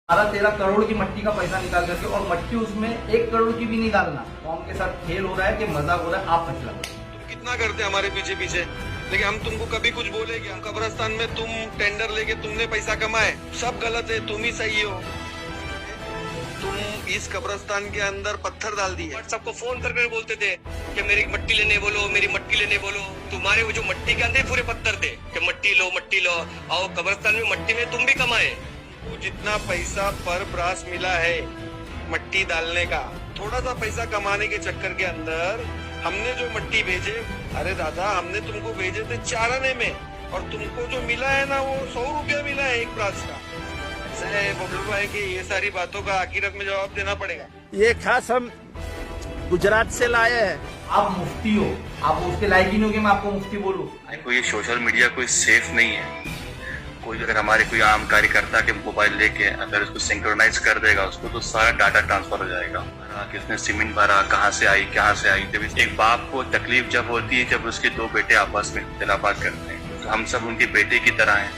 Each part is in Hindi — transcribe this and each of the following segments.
12-13 करोड़ की मट्टी का पैसा निकाल करके, और मट्टी उसमें 1 करोड़ की भी नहीं डालना। कौम के साथ खेल हो रहा है कि मजाक हो रहा है, आप फैसला करो। तुम कितना करते हमारे पीछे पीछे, लेकिन हम तुमको कभी कुछ बोलेंगे? हम कब्रिस्तान में तुम टेंडर लेके तुमने पैसा कमाए, सब गलत है, तुम ही सही हो। तुम इस कब्रिस्तान के अंदर पत्थर डाल दिए। सबको फोन करके बोलते थे कि मेरी मट्टी लेने बोलो, मेरी मट्टी लेने बोलो। तुम्हारे वो जो मट्टी के अंदर पूरे पत्थर थे कि मट्टी लो आओ कब्रिस्तान में मट्टी में तुम भी कमाए। वो जितना पैसा पर ब्रास मिला है मट्टी डालने का, थोड़ा सा पैसा कमाने के चक्कर के अंदर हमने जो मट्टी भेजे, अरे दादा हमने तुमको भेजे थे 4 आने में, और तुमको जो मिला है ना वो 100 रुपया मिला है 1 ब्रास का। ऐसा है बबलू भाई कि ये सारी बातों का आखिरत में जवाब देना पड़ेगा। ये खास हम गुजरात से लाए हैं। आप मुफ्ती हो, आप उसके लायक ही नहीं हो कि मैं आपको मुफ्ती बोलूं। कोई ये सोशल मीडिया कोई सेफ नहीं है। कोई अगर हमारे कोई आम कार्यकर्ता के मोबाइल लेके अगर उसको सिंक्रोनाइज कर देगा उसको, तो सारा डाटा ट्रांसफर हो जाएगा। किसने सीमेंट भरा, कहाँ से आई। जब एक बाप को तकलीफ जब होती है जब उसके 2 बेटे आपस में इख्तिलाफात करते हैं, तो हम सब उनके बेटे की तरह हैं।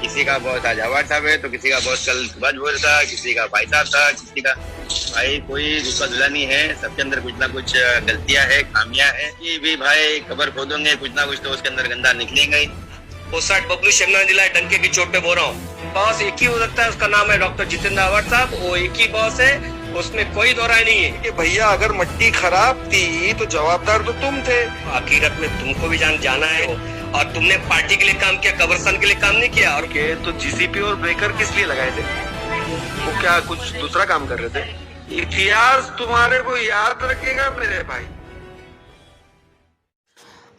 किसी का बॉस आज जवाहर साहब है, तो किसी का बॉस कल सुभाष बोल था, किसी का भाई साहब था, किसी का भाई कोई दूसरा दुल्हा नहीं है। सबके अंदर कुछ ना कुछ गलतियां है, खामियां है। ये भी भाई कबर खोदोगे कुछ ना कुछ तो उसके अंदर गंदा निकलेगा ही। वो 60 बबलू शिमला जिला डंके की चोट पे बोल रहा हूँ। बॉस एक ही हो सकता है, उसका नाम है डॉक्टर जितेंद्र अवार्ड साहब। वो एक ही बॉस है, उसमें कोई दो राय नहीं है कि भैया अगर मट्टी खराब थी तो जवाबदार तो तुम थे। आखिरत में तुमको भी जाना है, और तुमने पार्टी के लिए काम किया, कब्रिस्तान के लिए काम नहीं किया। और के तो जीसीपी और ब्रेकर किस लिए लगाए थे? वो क्या कुछ दूसरा काम कर रहे थे? इतिहास तुम्हारे को याद रखेगा मेरे भाई।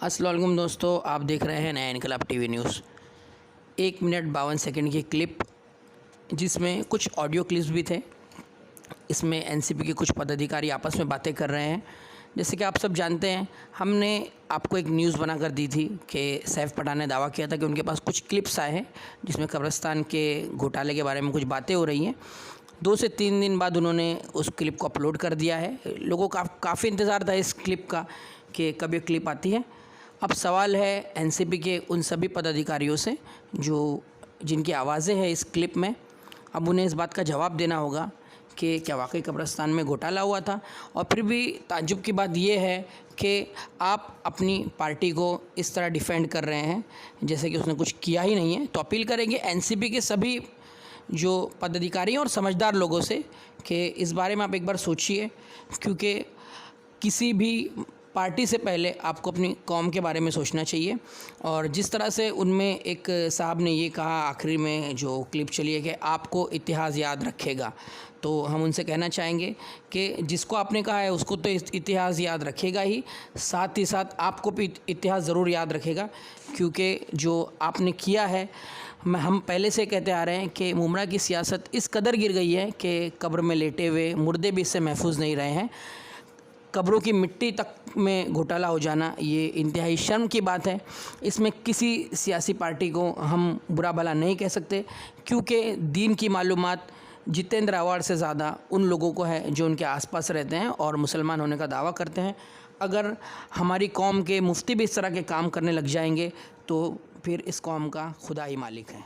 अस्सलाम वालेकुम दोस्तों, आप देख रहे हैं नया इनकलाब टीवी न्यूज़। 1 मिनट 52 सेकंड की क्लिप, जिसमें कुछ ऑडियो क्लिप्स भी थे। इसमें एनसीपी के कुछ पदाधिकारी आपस में बातें कर रहे हैं। जैसे कि आप सब जानते हैं, हमने आपको एक न्यूज़ बना कर दी थी कि सैफ पठान ने दावा किया था कि उनके पास कुछ क्लिप्स आए हैं जिसमें कब्रिस्तान के घोटाले के बारे में कुछ बातें हो रही हैं। 2 से 3 दिन बाद उन्होंने उस क्लिप को अपलोड कर दिया है। लोगों का काफ़ी इंतज़ार था इस क्लिप का कि कब ये क्लिप आती है। अब सवाल है एनसीपी के उन सभी पदाधिकारियों से जिनकी आवाज़ें हैं इस क्लिप में। अब उन्हें इस बात का जवाब देना होगा कि क्या वाकई कब्रिस्तान में घोटाला हुआ था। और फिर भी ताज्जुब की बात यह है कि आप अपनी पार्टी को इस तरह डिफेंड कर रहे हैं जैसे कि उसने कुछ किया ही नहीं है। तो अपील करेंगे एनसीपी के सभी जो पदाधिकारी और समझदार लोगों से कि इस बारे में आप एक बार सोचिए, क्योंकि किसी भी पार्टी से पहले आपको अपनी कौम के बारे में सोचना चाहिए। और जिस तरह से उनमें एक साहब ने ये कहा आखिरी में जो क्लिप चली है कि आपको इतिहास याद रखेगा, तो हम उनसे कहना चाहेंगे कि जिसको आपने कहा है उसको तो इतिहास याद रखेगा ही, साथ ही साथ आपको भी इतिहास ज़रूर याद रखेगा। क्योंकि जो आपने किया है, हम पहले से कहते आ रहे हैं कि मुमरा की सियासत इस कदर गिर गई है कि कब्र में लेटे हुए मुर्दे भी इससे महफूज नहीं रहे हैं। कब्रों की मिट्टी तक में घोटाला हो जाना ये इंतहाई शर्म की बात है। इसमें किसी सियासी पार्टी को हम बुरा भला नहीं कह सकते, क्योंकि दीन की मालूमात जितेंद्र अवार्ड से ज़्यादा उन लोगों को है जो उनके आसपास रहते हैं और मुसलमान होने का दावा करते हैं। अगर हमारी कौम के मुफ्ती भी इस तरह के काम करने लग जाएंगे तो फिर इस कौम का खुदा ही मालिक है।